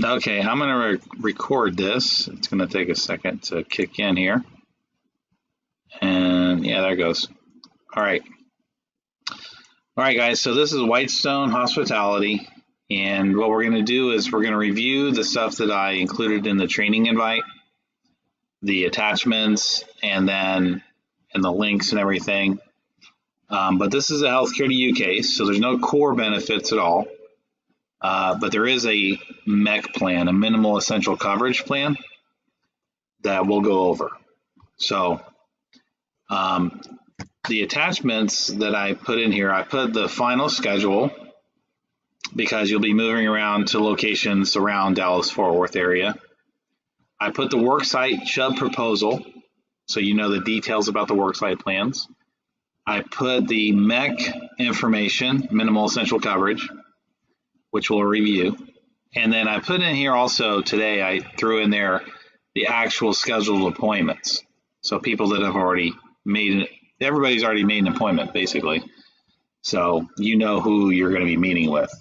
Okay, I'm going to record this. It's going to take a second to kick in here. And yeah, there it goes. All right. All right, guys, so this is Whitestone Hospitality. And what we're going to do is we're going to review the stuff that I included in the training invite, the attachments, and the links and everything. But this is a healthcare to you case, so there's no core benefits at all. But there is a MEC plan, a minimal essential coverage plan, that we'll go over. So the attachments that I put in here, I put the final schedule because you'll be moving around to locations around Dallas-Fort Worth area. I put the worksite Chubb proposal, so you know the details about the worksite plans. I put the MEC information, minimal essential coverage, which we'll review. And then I put in here also today, I threw in there the actual scheduled appointments. So people that have already everybody's already made an appointment basically. So you know who you're going to be meeting with.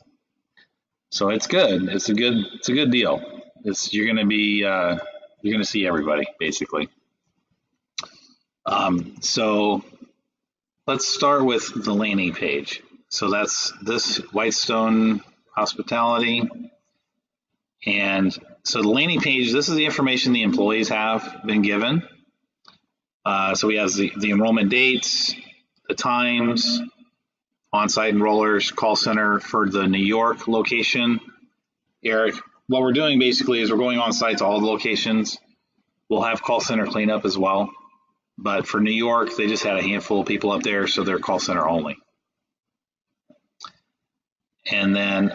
So it's good. It's a good deal. You're going to see everybody basically. So let's start with the landing page. So that's this Whitestone Hospitality. And so the landing page, this is the information the employees have been given. So we have the enrollment dates, the times, on-site enrollers, call center for the New York location. Eric, what we're doing basically is we're going on site to all the locations. We'll have call center cleanup as well. But for New York, they just had a handful of people up there, so they're call center only. And then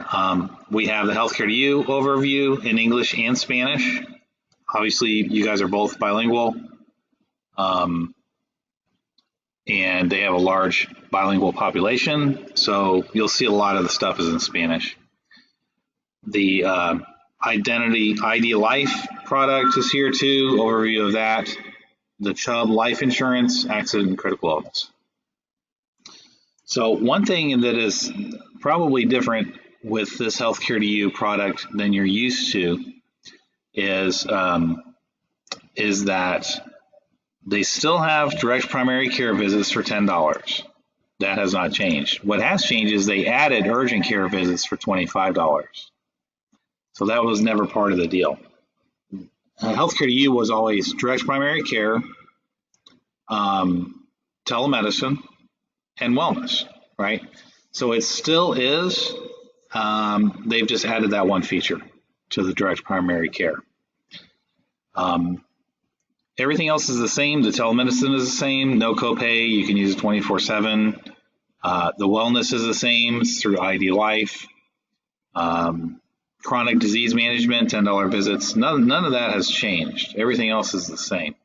we have the Healthcare to You overview in English and Spanish. Obviously, you guys are both bilingual. And they have a large bilingual population, so you'll see a lot of the stuff is in Spanish. The Identity ID Life product is here too, overview of that. The Chubb life insurance, accident and critical illness. So one thing that is probably different with this Healthcare to You product than you're used to is that they still have direct primary care visits for $10. That has not changed. What has changed is they added urgent care visits for $25. So that was never part of the deal. Healthcare to You was always direct primary care, telemedicine, and wellness, right? So it still is. They've just added that one feature to the direct primary care. Everything else is the same. The telemedicine is the same. No copay. You can use it 24/7. The wellness is the same. It's through ID Life. Chronic disease management, $10 visits. None of that has changed. Everything else is the same.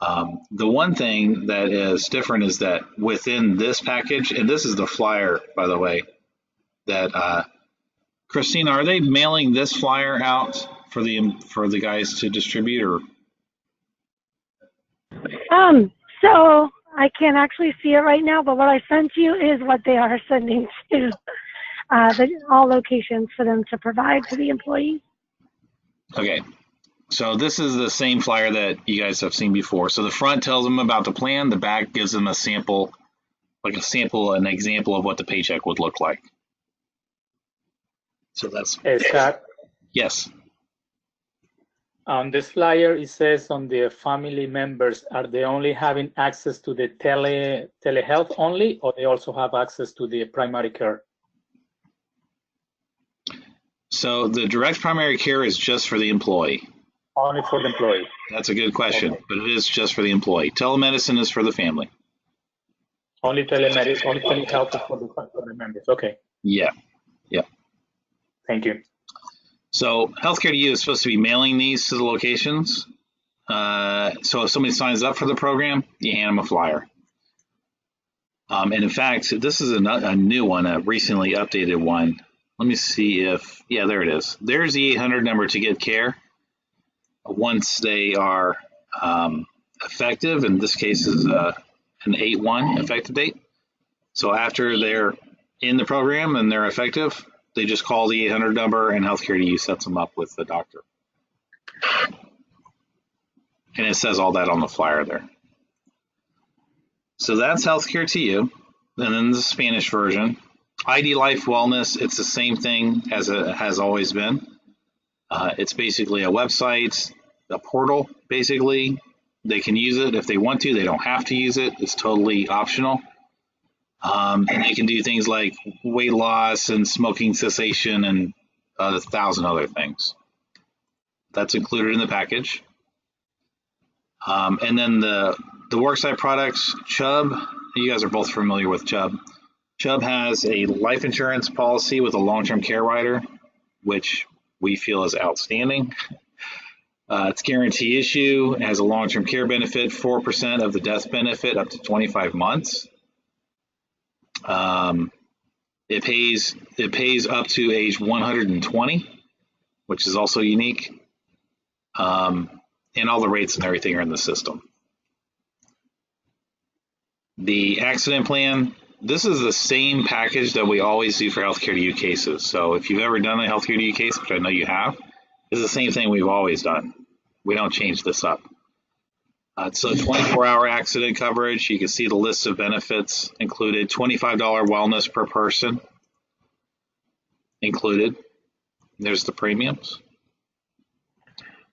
The one thing that is different is that within this package, and this is the flyer, by the way, that Christina, are they mailing this flyer out for the guys to distribute, or? So I can't actually see it right now, but what I sent you is what they are sending to all locations for them to provide to the employees. Okay. So this is the same flyer that you guys have seen before. So the front tells them about the plan. The back gives them a sample, an example of what the paycheck would look like. So that's. Scott? Yes. On this flyer, it says on the family members, are they only having access to the telehealth only, or they also have access to the primary care? So the direct primary care is just for the employee. Only for the employee. That's a good question, okay. But it is just for the employee. Telemedicine is for the family. Only telemedicine, only telehealth is for the members. Okay. Yeah. Thank you. So Healthcare to You is supposed to be mailing these to the locations. So if somebody signs up for the program, you hand them a flyer. And in fact, this is a new one, a recently updated one. Let me see if, yeah, there it is. There's the 800 number to get care once they are effective. In this case is an 8/1 effective date. So after they're in the program and they're effective, They just call the 800 number and Healthcare to You sets them up with the doctor. And it says all that on the flyer there. So that's Healthcare to You. And then the Spanish version. ID Life Wellness, it's the same thing as it has always been. It's basically a website, a portal, basically. They can use it if they want to. They don't have to use it. It's totally optional. And they can do things like weight loss and smoking cessation and 1,000 other things. That's included in the package. And then the worksite products, Chubb, you guys are both familiar with Chubb. Chubb has a life insurance policy with a long-term care rider, which we feel is outstanding. It's guarantee issue. It has a long-term care benefit, 4% of the death benefit up to 25 months. It pays up to age 120, which is also unique. And all the rates and everything are in the system. The accident plan, this is the same package that we always do for Healthcare to You cases. So if you've ever done a Healthcare to You case, which I know you have, it's the same thing we've always done. We don't change this up. So 24-hour accident coverage, you can see the list of benefits included, $25 wellness per person included. There's the premiums.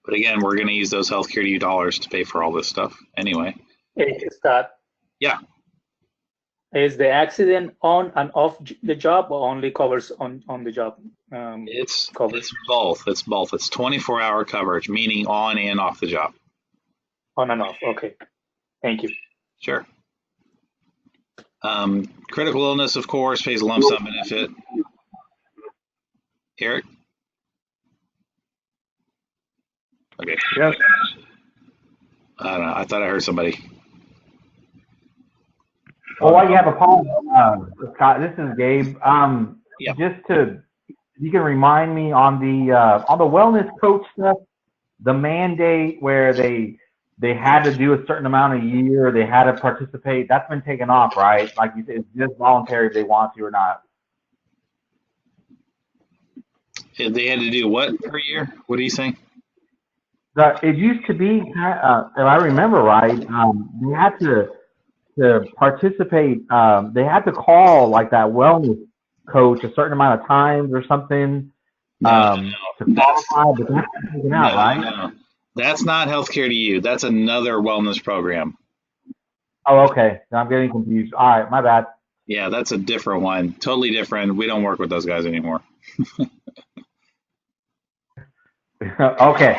But again, we're going to use those Healthcare to You dollars to pay for all this stuff anyway. Hey, Scott. Yeah. Is the accident on and off the job or only covers on the job? It's both. It's both. It's 24-hour coverage, meaning on and off the job. On and off. Okay. Thank you. Sure. Critical illness, of course, pays a lump sum benefit. Eric? Okay. Yes. I don't know. I thought I heard somebody. Well, while you have a pause, Scott, this is Gabe. Yeah. Just to, you can remind me on the wellness coach stuff, the mandate where they had to do a certain amount a year, they had to participate. That's been taken off, right? Like you said, it's just voluntary if they want to or not. They had to do what per year? What are you saying? It used to be, if I remember right, they had to participate. They had to call like that wellness coach a certain amount of times or something to qualify. But that's taken out, right? No. That's not Healthcare to You. That's another wellness program. Oh, okay. I'm getting confused. All right, my bad. Yeah, that's a different one. Totally different. We don't work with those guys anymore. Okay.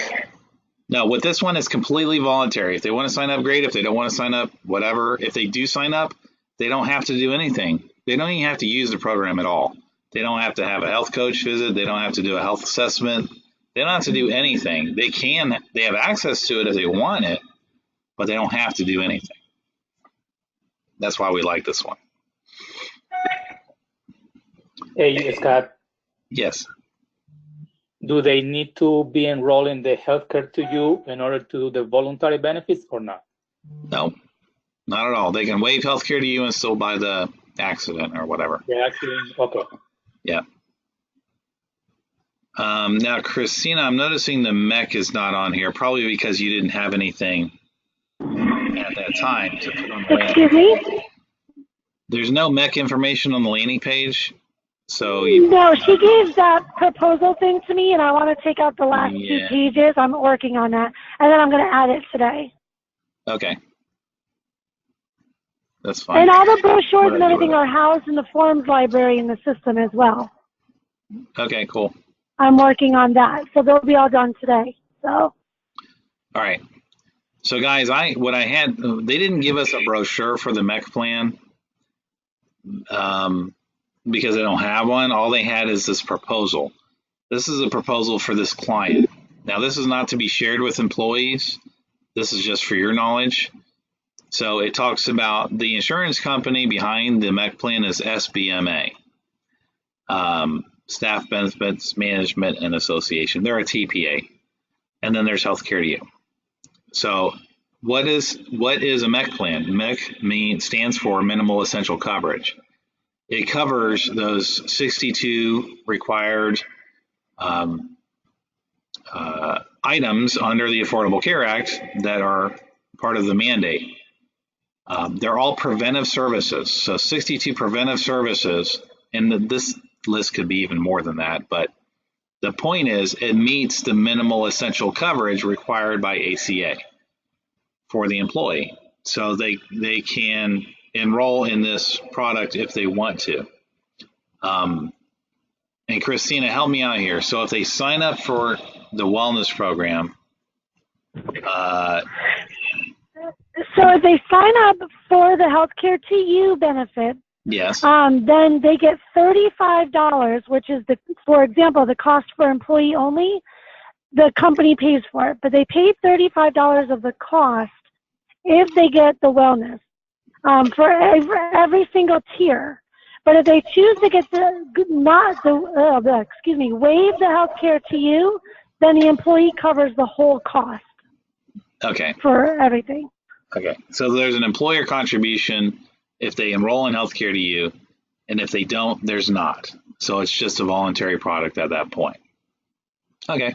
No, with this one, it's completely voluntary. If they want to sign up, great. If they don't want to sign up, whatever. If they do sign up, they don't have to do anything. They don't even have to use the program at all. They don't have to have a health coach visit. They don't have to do a health assessment. They don't have to do anything. They have access to it if they want it, but they don't have to do anything. That's why we like this one. Hey, Scott. Yes. Do they need to be enrolled in the Healthcare to You in order to do the voluntary benefits or not? No, not at all. They can waive Healthcare to You and still buy the accident or whatever. The accident, okay. Yeah. Now, Christina, I'm noticing the MEC is not on here, probably because you didn't have anything at that time to put on the landing. Excuse me? There's no MEC information on the landing page. So No, she gave that proposal thing to me, and I want to take out the last 2 pages. I'm working on that, and then I'm going to add it today. Okay. That's fine. And all the brochures and everything are housed in the forms library in the system as well. Okay, cool. I'm working on that, so they'll be all done today. So. All right. So guys, they didn't give us a brochure for the MEC plan because they don't have one. All they had is this proposal. This is a proposal for this client. Now, this is not to be shared with employees. This is just for your knowledge. So it talks about the insurance company behind the MEC plan is SBMA. Staff Benefits Management and Association. They're a TPA. And then there's Healthcare to You. So what is a MEC plan? MEC stands for Minimal Essential Coverage. it covers those 62 required items under the Affordable Care Act that are part of the mandate. They're all preventive services. So 62 preventive services, and this list could be even more than that, but the point is it meets the minimal essential coverage required by ACA for the employee. So they can enroll in this product if they want to. And Christina, help me out here. So if they sign up for the wellness program, So if they sign up for the Healthcare to You benefit, yes, then they get $35, which is for example, the cost for employee only. The company pays for it, but they pay $35 of the cost if they get the wellness for every single tier. But if they choose to get waive the Healthcare to You, then the employee covers the whole cost. Okay. For everything. Okay. So there's an employer contribution if they enroll in Healthcare to You, and if they don't, there's not. So it's just a voluntary product at that point. Okay.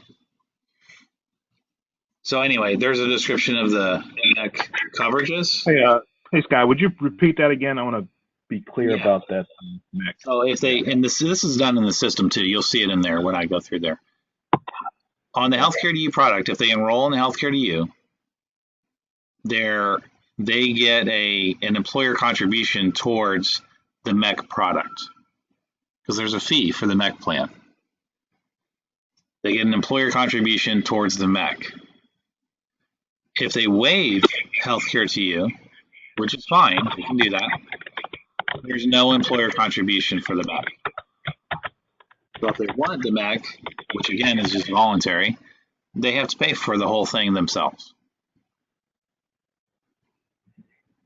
So anyway, there's a description of the NEC coverages. Hey, Scott, would you repeat that again? I want to be clear about that next. So if they, and this is done in the system too, you'll see it in there when I go through there. On the Healthcare to You product, if they enroll in the Healthcare to You, they get an employer contribution towards the MEC product because there's a fee for the MEC plan. They get an employer contribution towards the MEC. If they waive Healthcare to You, which is fine, you can do that, there's no employer contribution for the MEC. So if they want the MEC, which again is just voluntary, they have to pay for the whole thing themselves.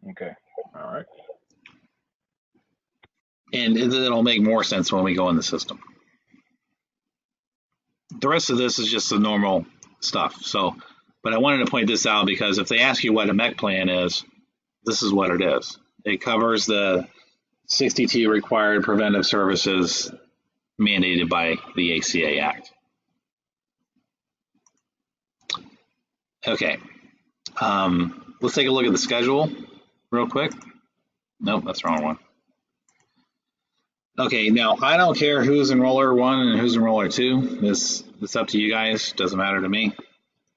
Okay. All right. And it'll make more sense when we go in the system. The rest of this is just the normal stuff. So, but I wanted to point this out because if they ask you what a MEC plan is, this is what it is. It covers the 62 required preventive services mandated by the ACA Act. Okay. Let's take a look at the schedule real quick. Nope, that's the wrong one. Okay, now I don't care who's enroller 1 and who's enroller 2. It's up to you guys. Doesn't matter to me.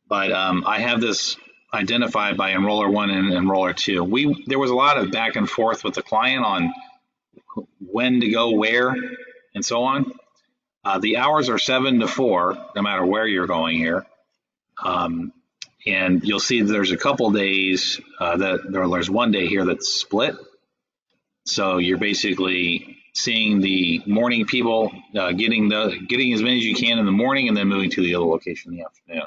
But I have this identified by enroller 1 and enroller 2. There was a lot of back and forth with the client on when to go where and so on. The hours are 7 to 4, no matter where you're going here. And you'll see there's a couple days there's one day here that's split. So you're basically seeing the morning people getting as many as you can in the morning and then moving to the other location in the afternoon.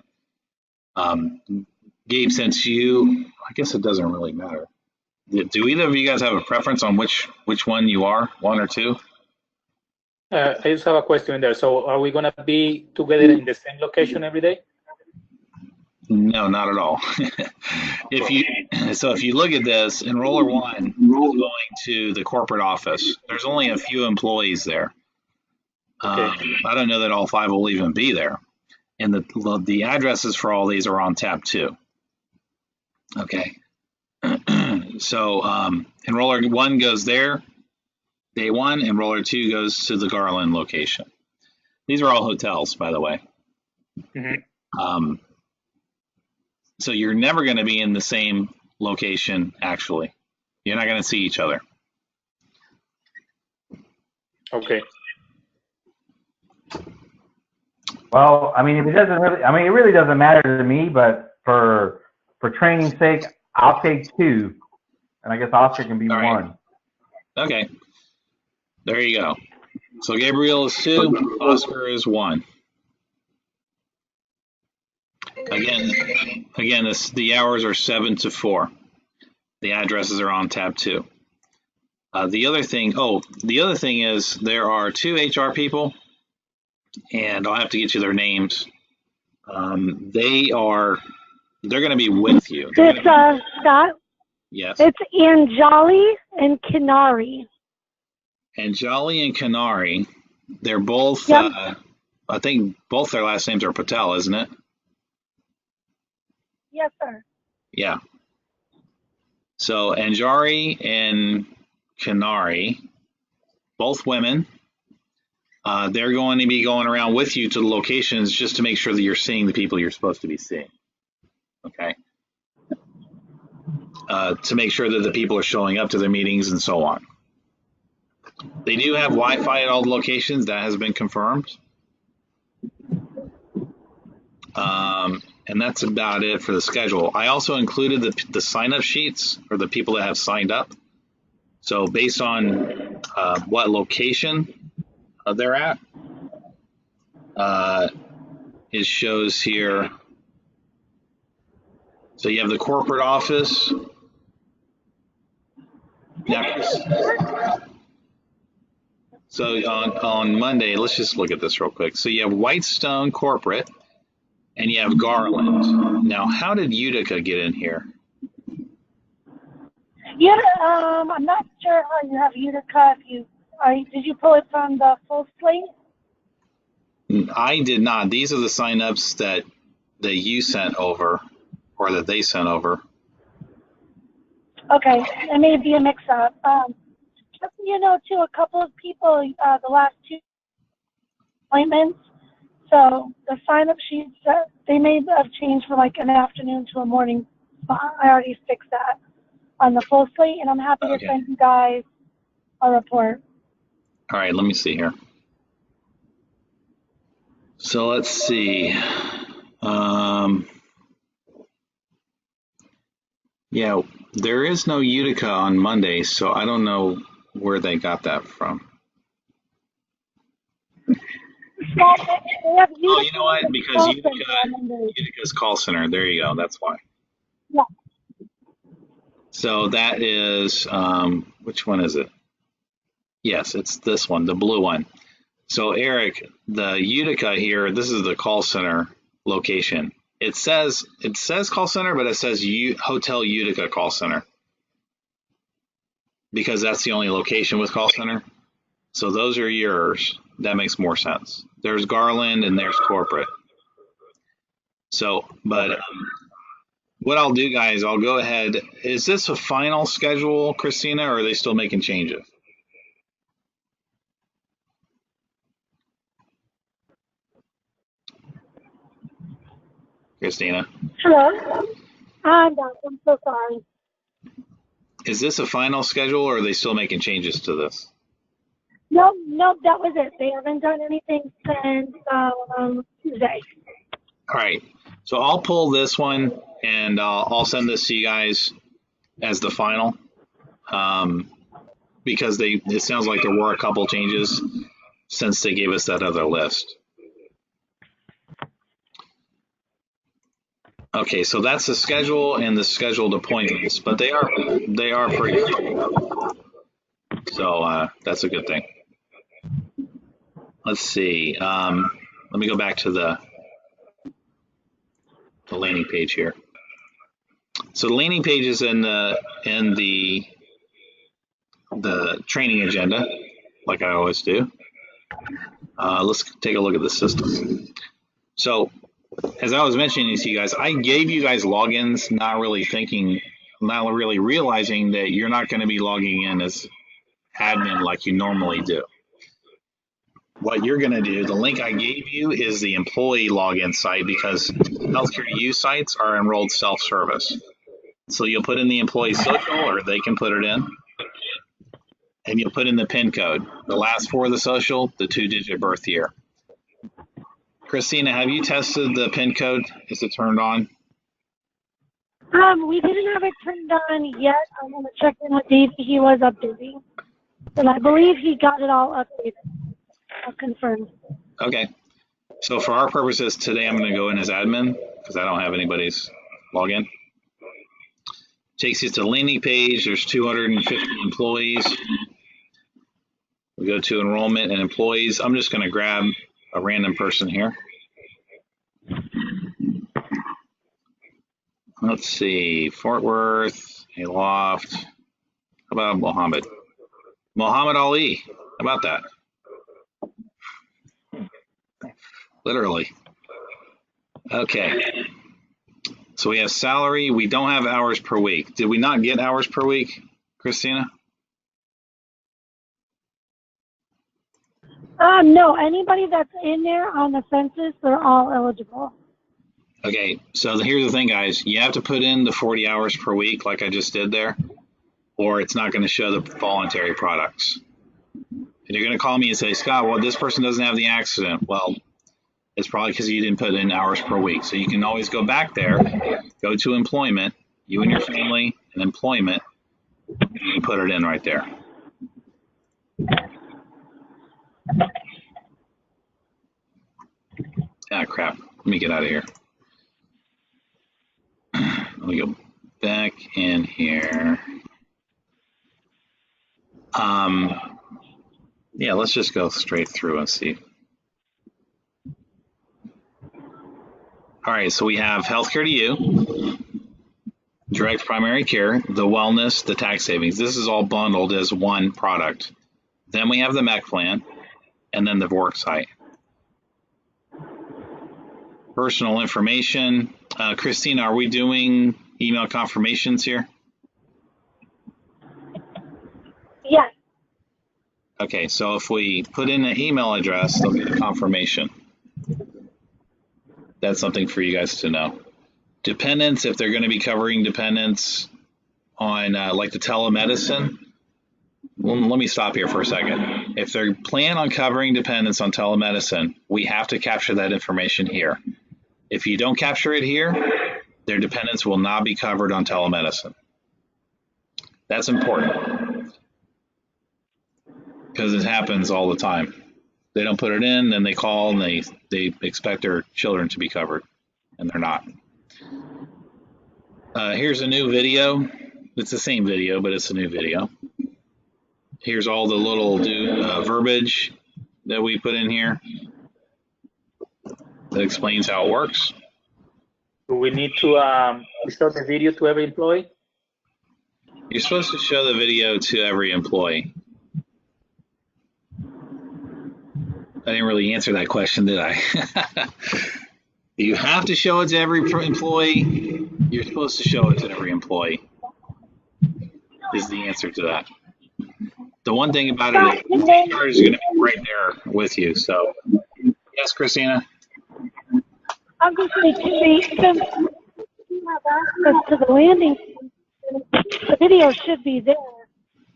Gabe, since I guess it doesn't really matter. Do either of you guys have a preference on which one you are, 1 or 2? I just have a question in there. So are we going to be together in the same location every day? No, not at all. If you look at this, enroller 1 is going to the corporate office. There's only a few employees there. Okay. I don't know that all 5 will even be there. And the addresses for all these are on tab 2. Okay. So enroller 1 goes there, day 1. Enroller 2 goes to the Garland location. These are all hotels, by the way. Mm-hmm. So you're never going to be in the same location, actually. You're not going to see each other. Okay. Well, I mean, it really doesn't matter to me, but for training's sake, I'll take 2, and I guess Oscar can be 1. Okay. There you go. So Gabriel is 2, Oscar is 1. Again, the hours are 7 to 4. The addresses are on tab 2. The other thing is there are 2 HR people, and I'll have to get you their names. They're going to be with you. It's Scott. Yes. It's Anjali and Kinari. And Jolly and Canary, they're both, Yep. I think both their last names are Patel, isn't it? Yes, sir. Yeah. So Anjari and Canary, both women, they're going to be going around with you to the locations just to make sure that you're seeing the people you're supposed to be seeing. Okay. To make sure that the people are showing up to their meetings and so on. They do have Wi-Fi at all the locations. That has been confirmed. And that's about it for the schedule. I also included the sign-up sheets for the people that have signed up. So based on what location they're at, it shows here. So you have the corporate office. Now, so on Monday, let's just look at this real quick. So you have Whitestone Corporate. And you have Garland. Now, how did Utica get in here? Yeah, I'm not sure how you have Utica. Did you pull it from the full slate? I did not. These are the signups that you sent over, or that they sent over. Okay, it may be a mix-up. Just so you know, too, a couple of people, the last 2 appointments. So the sign-up sheets, they may have changed from like an afternoon to a morning spot. I already fixed that on the full slate, and I'm happy to send you guys a report. All right, let me see here. So let's see. Yeah, there is no Utica on Monday, so I don't know where they got that from. Oh, you know what? Because Utica's call center. There you go. That's why. Yeah. So that is, which one is it? Yes, it's this one, the blue one. So Eric, the Utica here, this is the call center location. It says call center, but it says Hotel Utica call center. Because that's the only location with call center. So those are yours. That makes more sense. There's Garland and there's corporate. So, but what I'll do, guys, I'll go ahead. Is this a final schedule, Christina, or are they still making changes? Christina? Hello? I'm back. I'm so sorry. Is this a final schedule, or are they still making changes to this? Nope, that was it. They haven't done anything since Tuesday. All right. So I'll pull this one, and I'll send this to you guys as the final, because it sounds like there were a couple changes since they gave us that other list. Okay, so that's the schedule and the scheduled appointments, but they are pretty. So that's a good thing. Let's see. Let me go back to the landing page here. So the landing page is in the training agenda, like I always do. Let's take a look at the system. So as I was mentioning to you guys, I gave you guys logins, not really realizing that you're not going to be logging in as admin like you normally do. What you're going to do, the link I gave you is the employee login site, because healthcare use sites are enrolled self-service. So you'll put in the employee social, or they can put it in, and you'll put in the PIN code, the last 4 of the social, the 2-digit birth year. Christina, have you tested the PIN code? Is it turned on? We didn't have it turned on yet. I'm going to check in with Dave. He was updating. And I believe he got it all updated. I'll confirm. Okay. So for our purposes today, I'm going to go in as admin because I don't have anybody's login. Takes you to the landing page. There's 250 employees. We go to enrollment and employees. I'm just going to grab a random person here. Let's see, Fort Worth, Aloft. How about Mohammed? Muhammad Ali. about that? Literally. Okay. So we have salary. We don't have hours per week. Did we not get hours per week, Christina? No, anybody that's in there on the census, they're all eligible. Okay, so here's the thing, guys. You have to put in the 40 hours per week like I just did there, or it's not going to show the voluntary products. And you're going to call me and say, Scott, well, this person doesn't have the accident. Well, it's probably because you didn't put in hours per week. So you can always go back there, go to employment, you and your family, and employment, and you can put it in right there. Ah, crap. Let me get out of here. Let me go back in here. Yeah, let's just go straight through and see. All right, so we have healthcare to you, direct primary care, the wellness, the tax savings. This is all bundled as one product. Then we have the MEC plan, and then the worksite. Personal information. Christina, are we doing email confirmations here? Yes. Okay, so if we put in an email address, they'll get a confirmation. That's something for you guys to know. Dependents, if they're going to be covering dependents on like the telemedicine, well, let me stop here for a second. If they plan on covering dependents on telemedicine, we have to capture that information here. If you don't capture it here, their dependents will not be covered on telemedicine. That's important because it happens all the time. They don't put it in, then they call and they expect their children to be covered, and they're not. Here's a new video. It's the same video, but it's a new video. Here's all the little verbiage that we put in here that explains how it works. Do we need to show the video to every employee? You're supposed to show the video to every employee. I didn't really answer that question, did I? You have to show it to every employee. You're supposed to show it to every employee, is the answer to that. The one thing about it is the HR is going to be right there with you. So, yes, Christina? I'm just going to since you have access to the landing, the video should be there.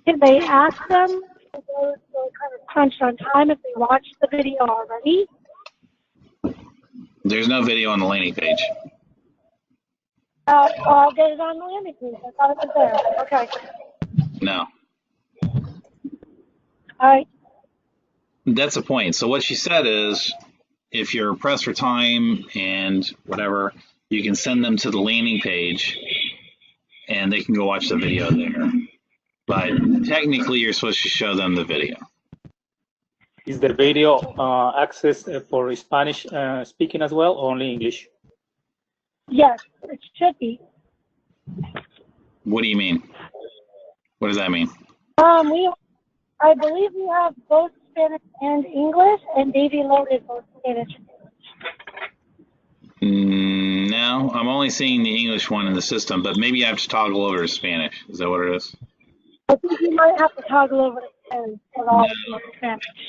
Can they ask them to go kind of crunched on time if they watched the video already? There's no video on the landing page. I'll get it on the landing page. I thought it was there. Okay. No. All right. That's the point. So what she said is, if you're pressed for time and whatever, you can send them to the landing page and they can go watch the video there. But technically, you're supposed to show them the video. Is the video access for Spanish speaking as well, or only English? Yes, it should be. What do you mean? What does that mean? I believe we have both Spanish and English, and Davey loaded both Spanish and English. No, I'm only seeing the English one in the system, but maybe you have to toggle over to Spanish. Is that what it is? I think you might have to toggle over to Spanish. No.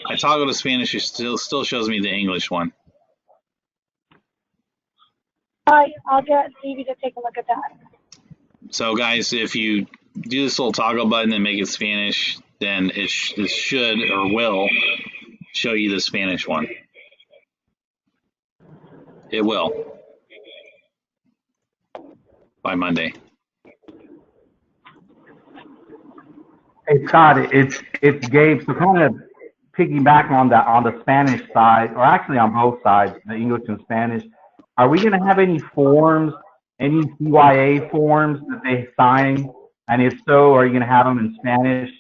I toggle to Spanish, it still shows me the English one. All right, I'll get Davey to take a look at that. So guys, if you do this little toggle button and make it Spanish, then it should or will show you the Spanish one. It will. By Monday. Hey Scott, it's Gabe. So kind of piggyback on the Spanish side, or actually on both sides, the English and Spanish. Are we going to have any forms, any CYA forms that they sign? And if so, are you going to have them in Spanish?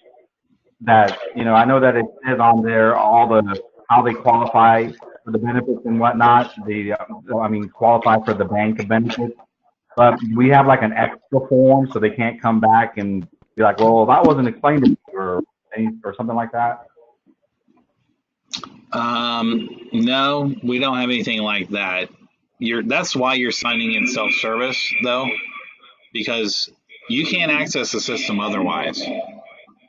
That, you know, I know that it says on there all the how they qualify for the benefits and whatnot. Qualify for the bank of benefits. But we have like an extra form so they can't come back and be like, well, that wasn't explained to me or something like that. No, we don't have anything like that. That's why you're signing in self-service, though, because you can't access the system otherwise.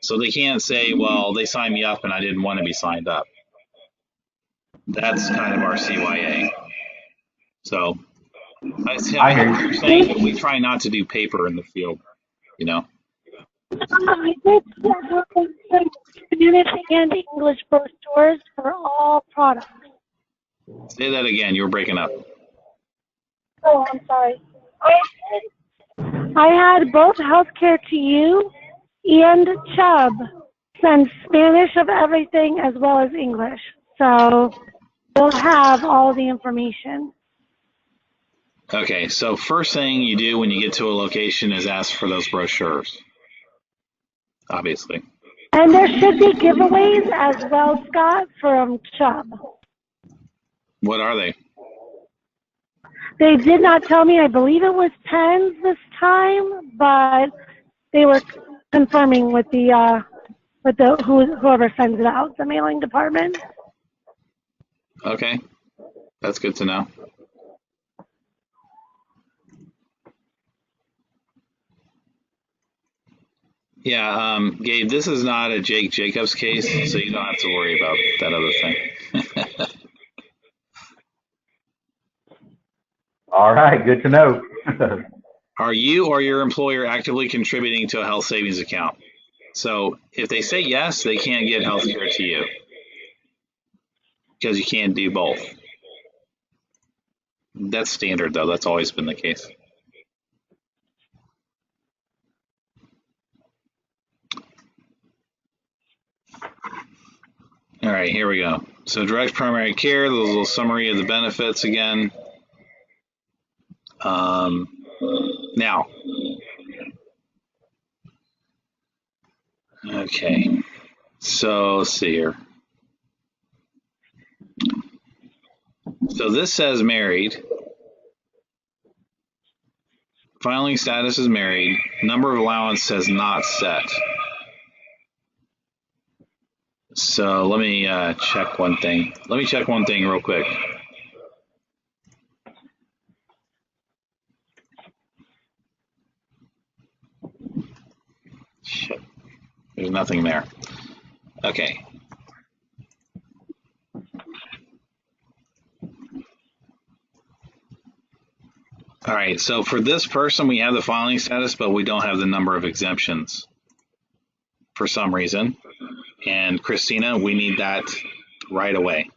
So they can't say, well, they signed me up and I didn't want to be signed up. That's kind of our CYA. So I hear what you're saying, but we try not to do paper in the field, you know. I did schedule community and English brochures for all products. Say that again. You were breaking up. Oh, I'm sorry. I had both Healthcare to You and Chubb send Spanish of everything as well as English. So you'll have all the information. Okay, so first thing you do when you get to a location is ask for those brochures, obviously. And there should be giveaways as well, Scott, from Chubb. What are they? They did not tell me. I believe it was pens this time, but they were confirming with the whoever sends it out, the mailing department. Okay, that's good to know. Yeah, Gabe, this is not a Jake Jacobs case, so you don't have to worry about that other thing. All right, good to know. Are you or your employer actively contributing to a health savings account? So if they say yes, they can't get healthcare to you because you can't do both. That's standard, though. That's always been the case. All right, here we go. So direct primary care, there's a little summary of the benefits again. Now, okay, so let's see here. So this says married. Filing status is married. Number of allowance says not set. So let me check one thing. Let me check one thing real quick. Shit. There's nothing there. Okay. All right, so for this person, we have the filing status, but we don't have the number of exemptions for some reason. And Christina, we need that right away.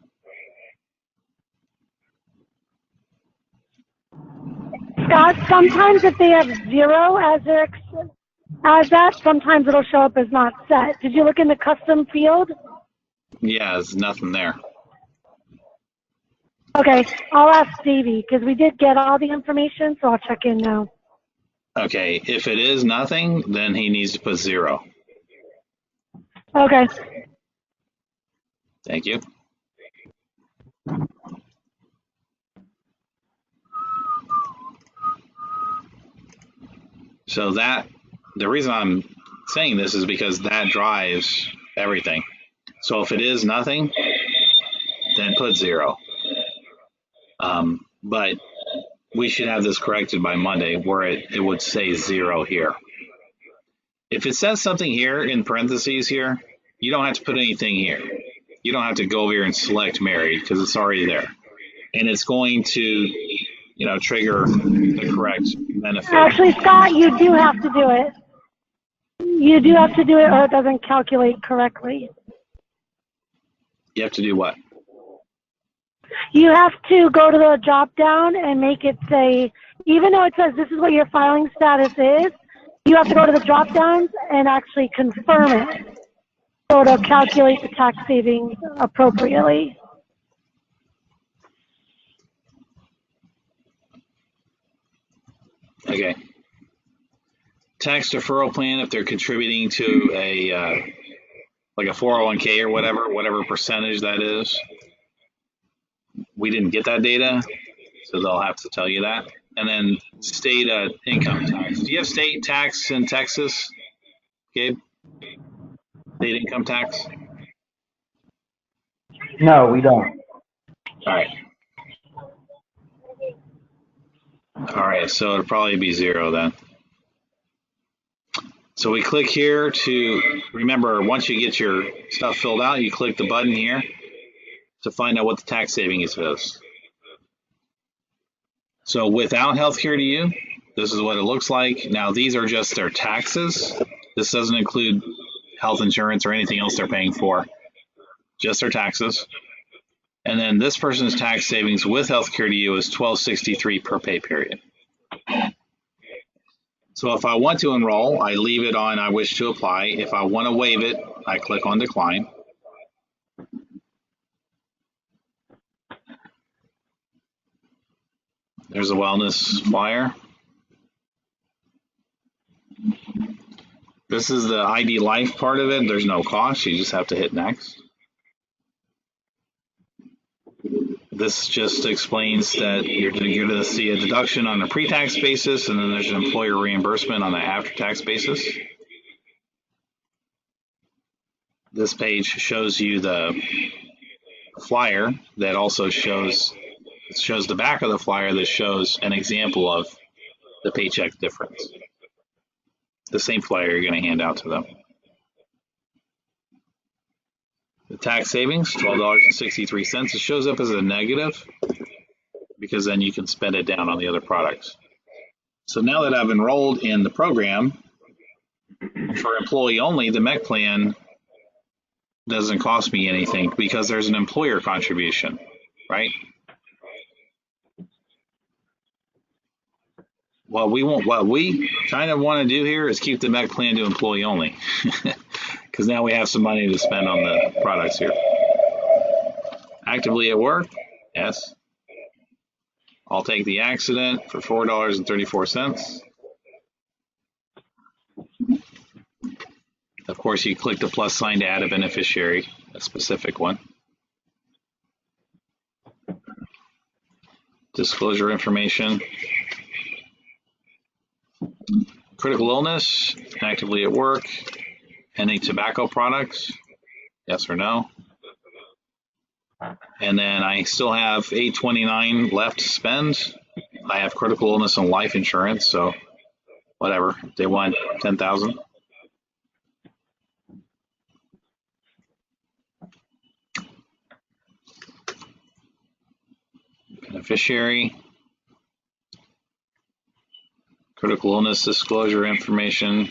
Scott, sometimes if they have 0 as that, sometimes it'll show up as not set. Did you look in the custom field? Yeah, there's nothing there. Okay, I'll ask Davey because we did get all the information, so I'll check in now. Okay, if it is nothing, then he needs to put 0. Okay. Thank you. So the reason I'm saying this is because that drives everything. So if it is nothing, then put 0. But we should have this corrected by Monday where it would say 0 here. If it says something here in parentheses here, you don't have to put anything here. You don't have to go over here and select married because it's already there. And it's going to, trigger the correct benefit. Actually, Scott, you do have to do it. You do have to do it or it doesn't calculate correctly. You have to do what? You have to go to the drop down and make it say, even though it says this is what your filing status is, you have to go to the drop downs and actually confirm it. So it'll calculate the tax savings appropriately. Okay. Tax deferral plan, if they're contributing to like a 401k or whatever percentage that is. We didn't get that data, so they'll have to tell you that. And then state income tax. Do you have state tax in Texas, Gabe? State income tax? No, we don't. All right. All right, so it'll probably be 0 then. So we click here to, remember, once you get your stuff filled out, you click the button here to find out what the tax savings is. So without healthcare to you, this is what it looks like. Now these are just their taxes. This doesn't include health insurance or anything else they're paying for, just their taxes. And then this person's tax savings with healthcare to you is $12.63 per pay period. So if I want to enroll, I leave it on I wish to apply. If I want to waive it, I click on decline. There's a wellness flyer. This is the ID Life part of it. There's no cost. You just have to hit next. This just explains that you're going to see a deduction on a pre-tax basis, and then there's an employer reimbursement on the after-tax basis. This page shows you the flyer that also shows the back of the flyer that shows an example of the paycheck difference. The same flyer you're going to hand out to them. The tax savings, $12.63. It shows up as a negative because then you can spend it down on the other products. So now that I've enrolled in the program, for employee only, the MEC plan doesn't cost me anything because there's an employer contribution, right? What we kind of want to do here is keep the MEC plan to employee only. Because now we have some money to spend on the products here. Actively at work, yes. I'll take the accident for $4.34. Of course, you click the plus sign to add a beneficiary, a specific one. Disclosure information. Critical illness, actively at work. Any tobacco products, yes or no. And then I still have $829 left to spend. I have critical illness and life insurance, so whatever. They want $10,000. Beneficiary. Critical illness disclosure information.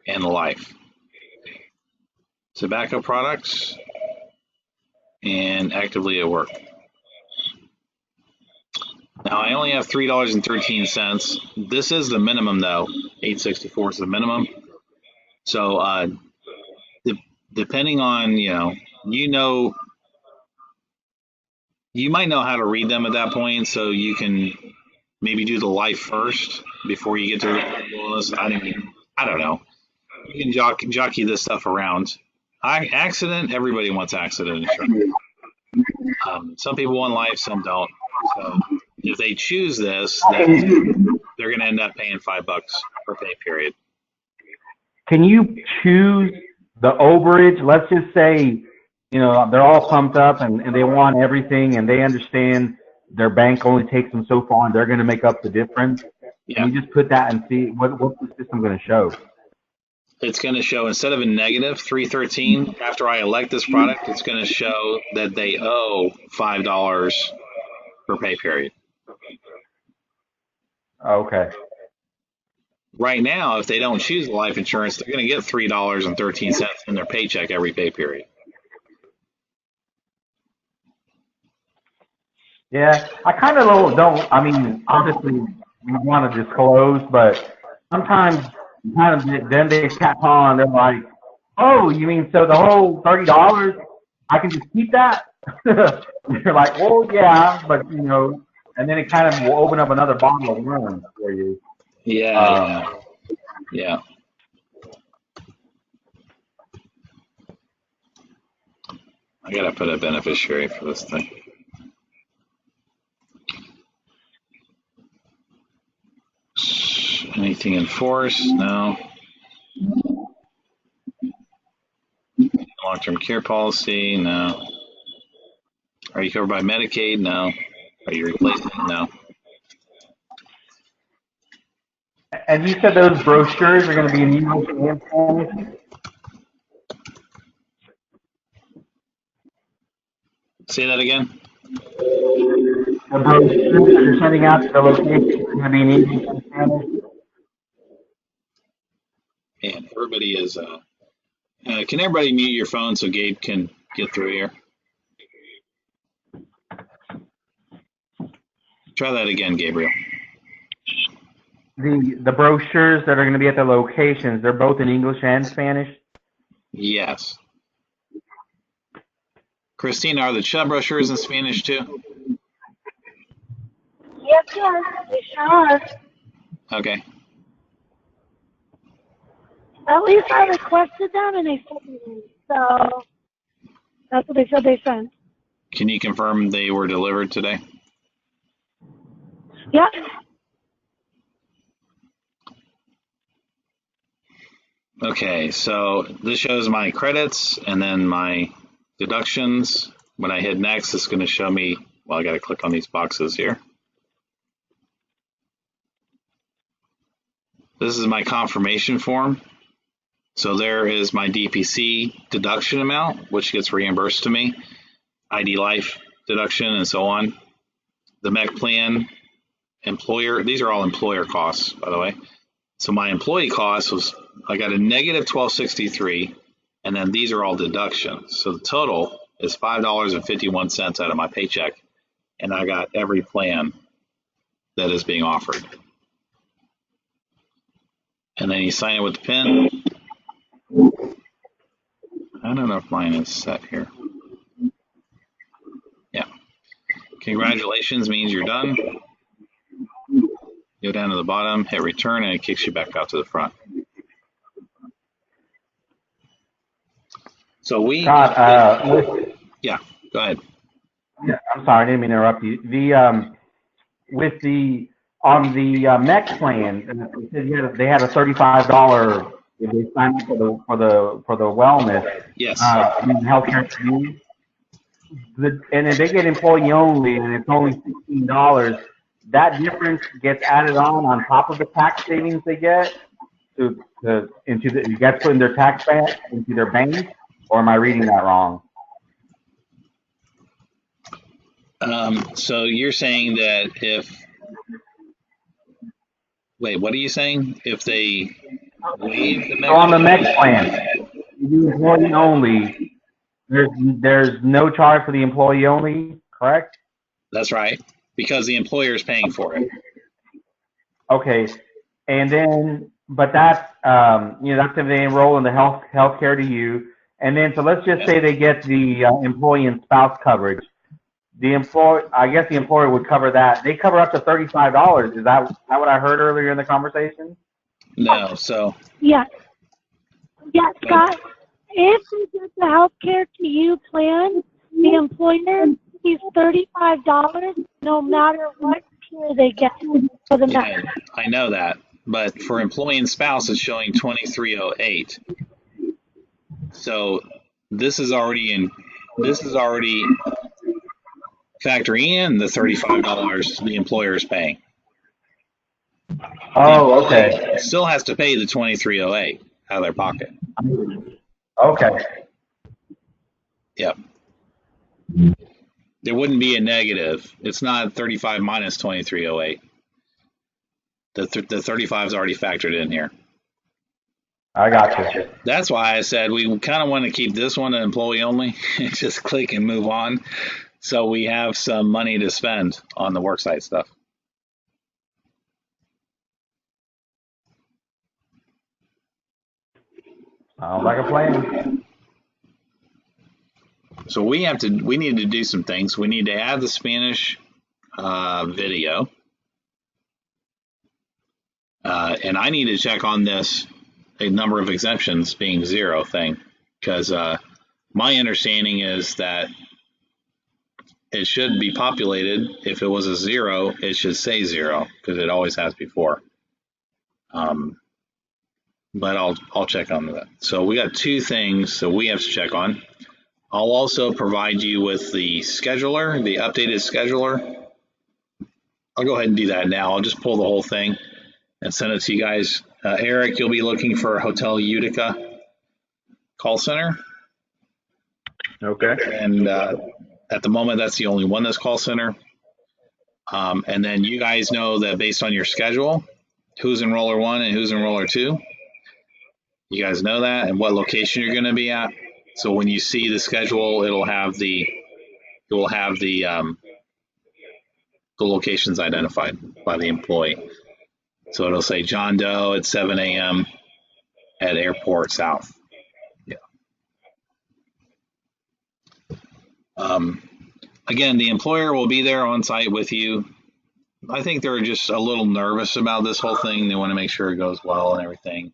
And life. Tobacco products and actively at work. Now I only have $3.13. This is the minimum though. $8.64 is the minimum. So depending on, you might know how to read them at that point, so you can maybe do the life first before you get to the illness. I don't know. You can jockey this stuff around. Accident, everybody wants accident insurance. Some people want life, some don't. So if they choose this, then they're going to end up paying $5 per pay period. Can you choose the overage? Let's just say, they're all pumped up and they want everything and they understand their bank only takes them so far and they're going to make up the difference. Yeah. Can you just put that and see what's the system going to show? It's going to show, instead of a negative $3.13, after I elect this product, it's going to show that they owe $5 per pay period. Okay. Right now, if they don't choose life insurance, they're going to get $3.13 in their paycheck every pay period. Yeah, I kind of don't, obviously we want to disclose, but sometimes then they catch on, they're like, oh, you mean so the whole $30, I can just keep that? You're like, well, yeah, but, and then it kind of will open up another bottle of worms for you. Yeah. I got to put a beneficiary for this thing. Anything in force? No. Long-term care policy, no. Are you covered by Medicaid? No. Are you replacing? No. And you said those brochures are going to be in English and Spanish? Say that again. The brochures that you're sending out to the location are going to be in English and Spanish? Man, everybody is. Can everybody mute your phone so Gabe can get through here? Try that again, Gabriel. The brochures that are going to be at the locations, they're both in English and Spanish? Yes. Christina, are the Chubb brochures in Spanish too? Yes, sir. They sure are. Okay. At least I requested them and they sent me them. So that's what they said they sent. Can you confirm they were delivered today? Yep. Okay, so this shows my credits and then my deductions. When I hit next, it's going to show me, well, I got to click on these boxes here. This is my confirmation form. So there is my DPC deduction amount, which gets reimbursed to me, ID Life deduction, and so on. The MEC plan, employer, these are all employer costs, by the way. So my employee cost was, I got a negative $12.63, and then these are all deductions. So the total is $5.51 out of my paycheck, and I got every plan that is being offered. And then you sign it with the pen. I don't know if mine is set here. Yeah. Congratulations means you're done. Go down to the bottom, hit return, and it kicks you back out to the front. So we. Yeah, go ahead. Yeah, I'm sorry, I didn't mean to interrupt you. On the MEC plan, it said they had a $35 if they signed up for the wellness. Yes. Healthcare for you. And if they get employee only and it's only $16, that difference gets added on top of the tax savings they get you get put in their tax bank into their bank, or am I reading that wrong? So you're saying that wait, what are you saying? If they waive the MEC? So on the MEC plan, you employee only, there's no charge for the employee only, correct? That's right, because the employer is paying for it. Okay, and then, but that's that's if they enroll in the healthcare to you, and then so let's just say they get the employee and spouse coverage. I guess the employer would cover that. They cover up to $35. Is that what I heard earlier in the conversation? No, so. Yes. Yes, Scott. If they get the healthcare to you plan, the employer pays $35 no matter what tier they get for the MEC. Yeah, I know that, but for employee and spouse, it's showing 2308. So this is already factoring in the $35 the employer is paying. Oh, okay. Still has to pay the 2308 out of their pocket. Okay. Yep. There wouldn't be a negative. It's not 35 minus 2308. The 35 is already factored in here. I got you. That's why I said we kind of want to keep this one an employee only. Just click and move on. So we have some money to spend on the worksite stuff. Sounds like a plan. So we need to do some things. We need to add the Spanish video. And I need to check on this, a number of exemptions being 0 thing, because my understanding is that it should be populated. If it was a 0, it should say 0, because it always has before. but I'll check on that. So we got two things that we have to check on. I'll also provide you with the scheduler, the updated scheduler. I'll go ahead and do that now. I'll just pull the whole thing and send it to you guys. Eric, you'll be looking for Hotel Utica call center. Okay. And at the moment, that's the only one that's call center. And then you guys know that based on your schedule, who's enroller 1 and who's enroller 2. You guys know that and what location you're going to be at. So when you see the schedule, it will have the locations identified by the employee. So it'll say John Doe at 7 a.m. at Airport South. Yeah. Again, the employer will be there on site with you. I think they're just a little nervous about this whole thing. They want to make sure it goes well and everything.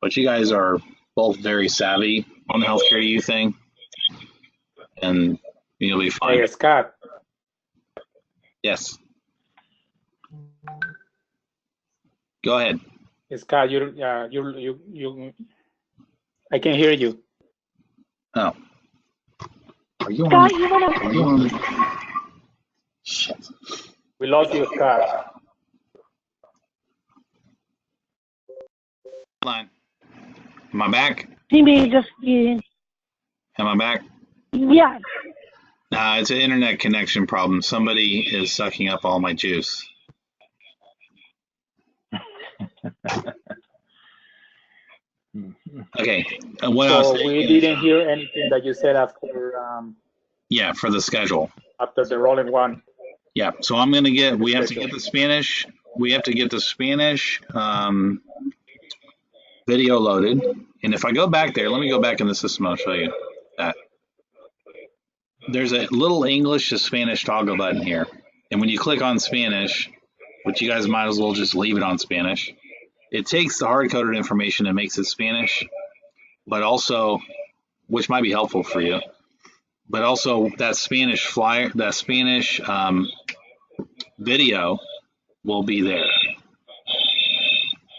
But you guys are both very savvy on the healthcare U thing, and you'll be fine. Hey, Scott. Yes. Go ahead. Scott, I can hear you. Oh. Are you Scott, on? you wanna? Are you on? Shit. We lost you, Scott. Hold on. Am I back? Maybe just you. Am I back? Yes. It's an internet connection problem. Somebody is sucking up all my juice. Okay. And what else? So we didn't hear anything that you said after Yeah, for the schedule. after the rolling one. Yeah. So I'm gonna get. We have to get the Spanish. We have to get the Spanish video loaded. And if I go back there, let me go back in the system. I'll show you that. There's a little English to Spanish toggle button here. And when you click on Spanish, which you guys might as well just leave it on Spanish, it takes the hard-coded information and makes it Spanish, but also, which might be helpful for you, but also that Spanish flyer, that Spanish video will be there.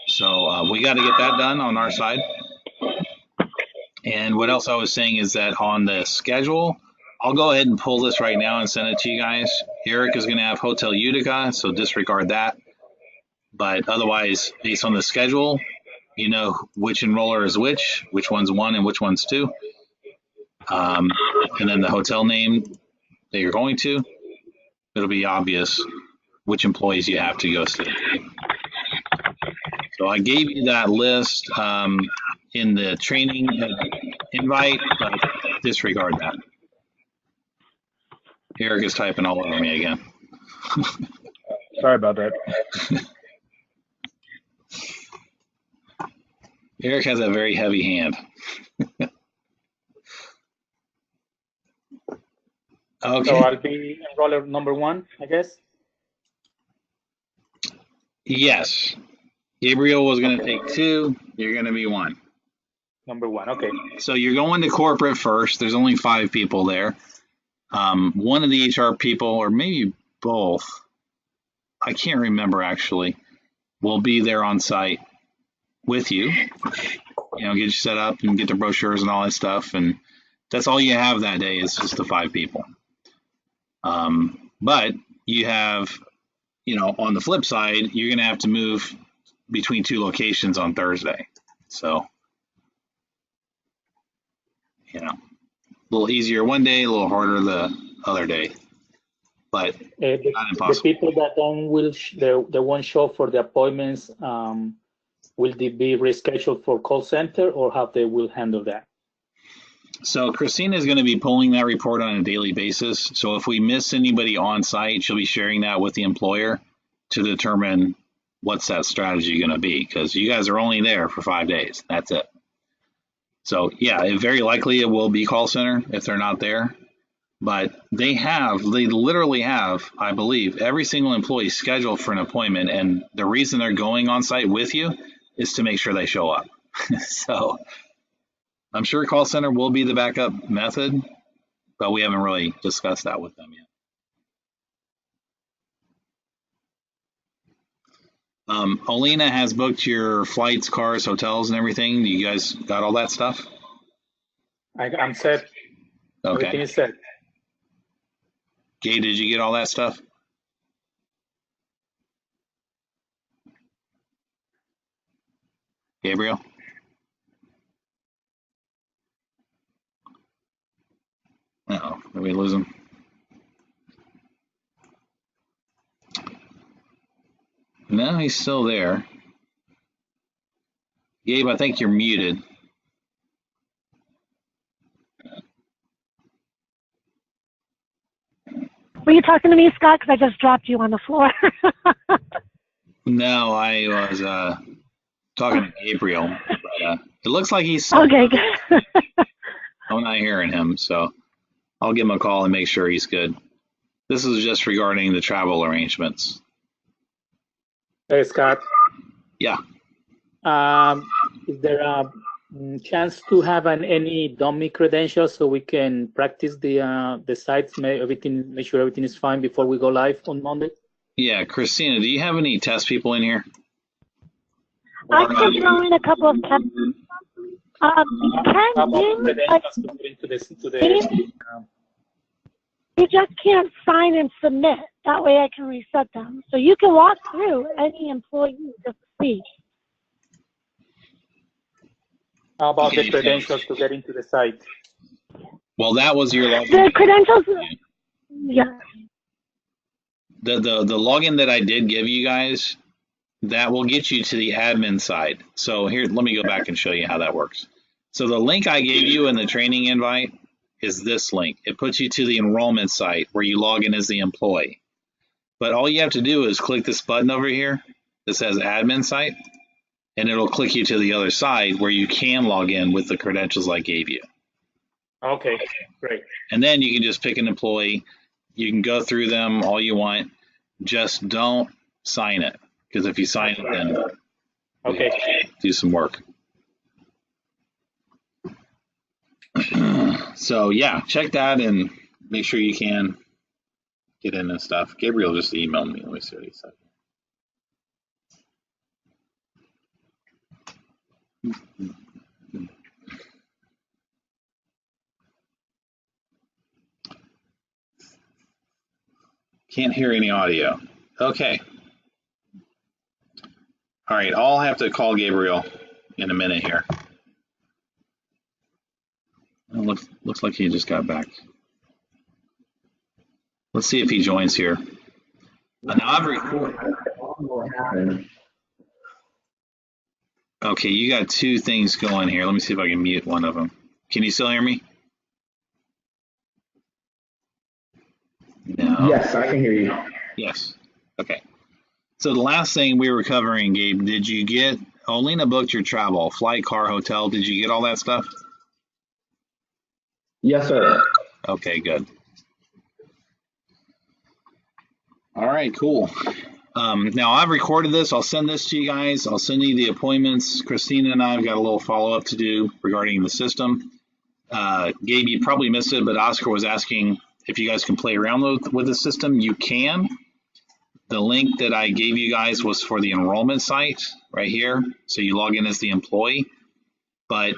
So we got to get that done on our side. And what else I was saying is that on the schedule, I'll go ahead and pull this right now and send it to you guys. Eric is going to have Hotel Utica, so disregard that. But otherwise, based on the schedule, you know which enroller is which one's 1 and which one's 2. And then the hotel name that you're going to, it'll be obvious which employees you have to go see. So I gave you that list in the training invite, but disregard that. Eric is typing all over me again. Sorry about that. Eric has a very heavy hand. Okay. So I'll be enroller number 1, I guess. Yes. Gabriel was going to take 2. You're going to be 1. Number 1, okay. So you're going to corporate first. There's only 5 people there. One of the HR people, or maybe both, I can't remember actually, will be there on site with you. You know, get you set up and get the brochures and all that stuff. And that's all you have that day is just the 5 people. But you have, you know, on the flip side, you're going to have to move between 2 locations on Thursday. So, you know, a little easier one day, a little harder the other day, but not impossible. The people that they won't show for the appointments, will they be rescheduled for call center, or how they will handle that? So Christina is going to be pulling that report on a daily basis. So if we miss anybody on site, she'll be sharing that with the employer to determine what's that strategy going to be, because you guys are only there for 5 days. That's it. So yeah, very likely it will be call center if they're not there. But they literally have, I believe, every single employee scheduled for an appointment. And the reason they're going on site with you is to make sure they show up. So I'm sure call center will be the backup method, but we haven't really discussed that with them Olena has booked your flights, cars, hotels, and everything. You guys got all that stuff? I'm set. Everything Okay. is set. Gabe, did you get all that stuff? Gabriel? Uh-oh, did we lose him? No, he's still there. Gabe, I think you're muted. Were you talking to me, Scott? Because I just dropped you on the floor. No, I was talking to Gabriel. But, it looks like he's. Okay, good. I'm not hearing him, so I'll give him a call and make sure he's good. This is just regarding the travel arrangements. Hey, Scott. Yeah. Is there a chance to have any dummy credentials so we can practice the sites, make sure everything is fine before we go live on Monday? Yeah, Christina, do you have any test people in here? I can throw in a couple of tests. How about You credentials to put into the you just can't sign and submit. That way I can reset them. So you can walk through any employee just to see. How about the credentials to get into the site? Well, that was your login. The credentials, yeah. The login that I did give you guys, that will get you to the admin side. So here, let me go back and show you how that works. So the link I gave you in the training invite is this link. It puts you to the enrollment site where you log in as the employee. But all you have to do is click this button over here that says admin site, and it'll click you to the other side where you can log in with the credentials I gave you. Okay, great. And then you can just pick an employee. You can go through them all you want. Just don't sign it, because if you sign it, then Okay. do some work. So yeah, check that and make sure you can get in and stuff. Gabriel just emailed me. Let me see what he said. Can't hear any audio. Okay. All right, I'll have to call Gabriel in a minute here. Looks like he just got back. Let's see if he joins here. Now I've recorded. Okay, you got two things going here. Let me see if I can mute one of them. Can you still hear me? No. Yes, I can hear you. Yes. Okay. So the last thing we were covering, Gabe, did you get, Olena booked your travel, flight, car, hotel. Did you get all that stuff? Yes, sir. Okay, good. All right, cool. Now I've recorded this. I'll send this to you guys. I'll send you the appointments. Christina and I have got a little follow-up to do regarding the system. Gabe, you probably missed it, but Oscar was asking if you guys can play around with the system. You can. The link that I gave you guys was for the enrollment site right here. So you log in as the employee. But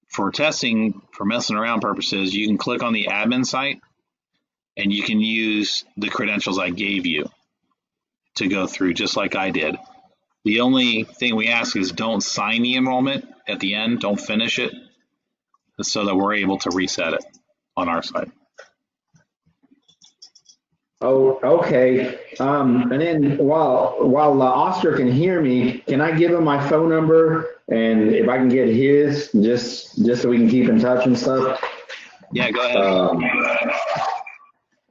for testing, for messing around purposes, you can click on the admin site and you can use the credentials I gave you to go through, just like I did. The only thing we ask is don't sign the enrollment at the end, don't finish it, so that we're able to reset it on our side. Oh, okay. And then while Oscar can hear me, can I give him my phone number and if I can get his, just so we can keep in touch and stuff? Yeah, go ahead.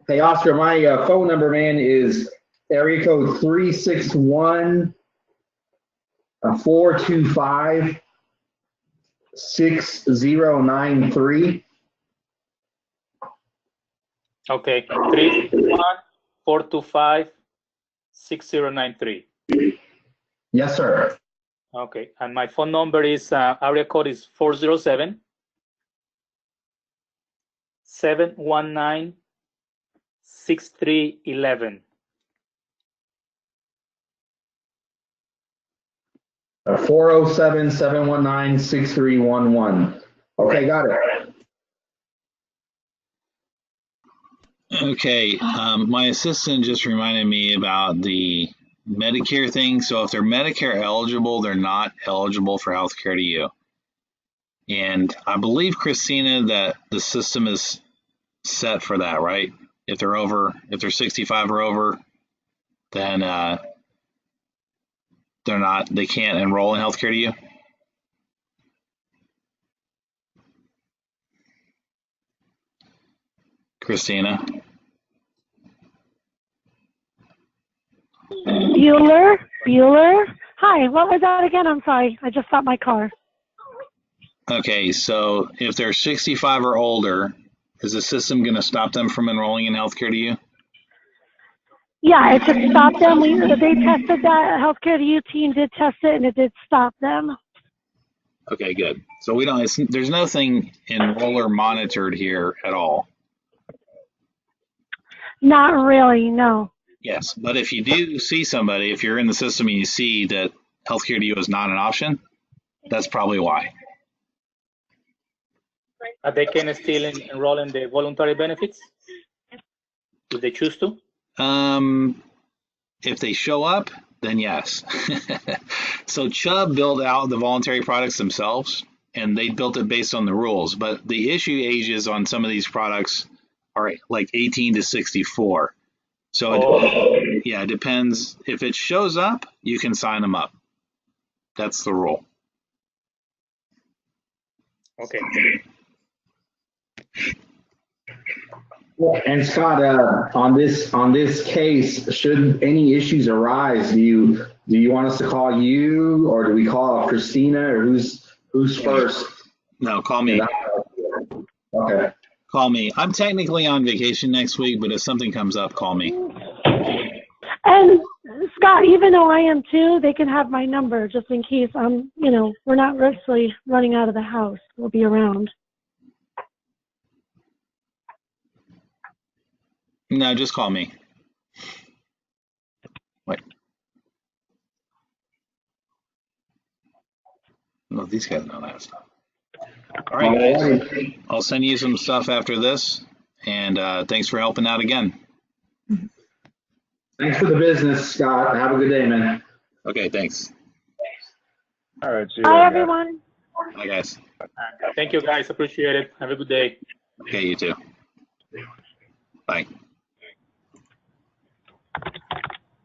Hey, Oscar, my phone number, man, is area code 361-425-6093. Okay, 361-425-6093. Yes, sir. Okay, and my phone number is, area code is 407-719-6311. 407-719-6311. Okay, got it. Okay, my assistant just reminded me about the Medicare thing. So if they're Medicare eligible, they're not eligible for healthcare to you. And I believe, Christina, that the system is set for that, right? If they're 65 or over, then they can't enroll in healthcare to you. Christina? Bueller? Hi, what was that again? I'm sorry. I just stopped my car. Okay, so if they're 65 or older, is the system going to stop them from enrolling in healthcare to you? Yeah, it just stopped them. They tested that. Healthcare to You team did test it, and it did stop them. Okay, good. So there's nothing enroller monitored here at all. Not really, no. Yes, but if you do see somebody, if you're in the system and you see that healthcare to you is not an option, that's probably why. But they can still enroll in the voluntary benefits if they choose to? If they show up, then yes. So Chubb built out the voluntary products themselves, and they built it based on the rules. But the issue ages on some of these products are like 18 to 64. So it depends. If it shows up, you can sign them up. That's the rule. Okay. And Scott, on this case, should any issues arise, do you want us to call you, or do we call Christina, or who's first? No, call me. Okay. Call me. I'm technically on vacation next week, but if something comes up, call me. And Scott, even though I am too, they can have my number just in case we're not really running out of the house. We'll be around. No, just call me. Wait. No, these guys know that stuff. All right, guys. I'll send you some stuff after this, and thanks for helping out again. Thanks for the business, Scott. Have a good day, man. Okay, thanks. All right. See you Bye, later, everyone. Bye, guys. Thank you, guys. Appreciate it. Have a good day. Okay, you too. Bye.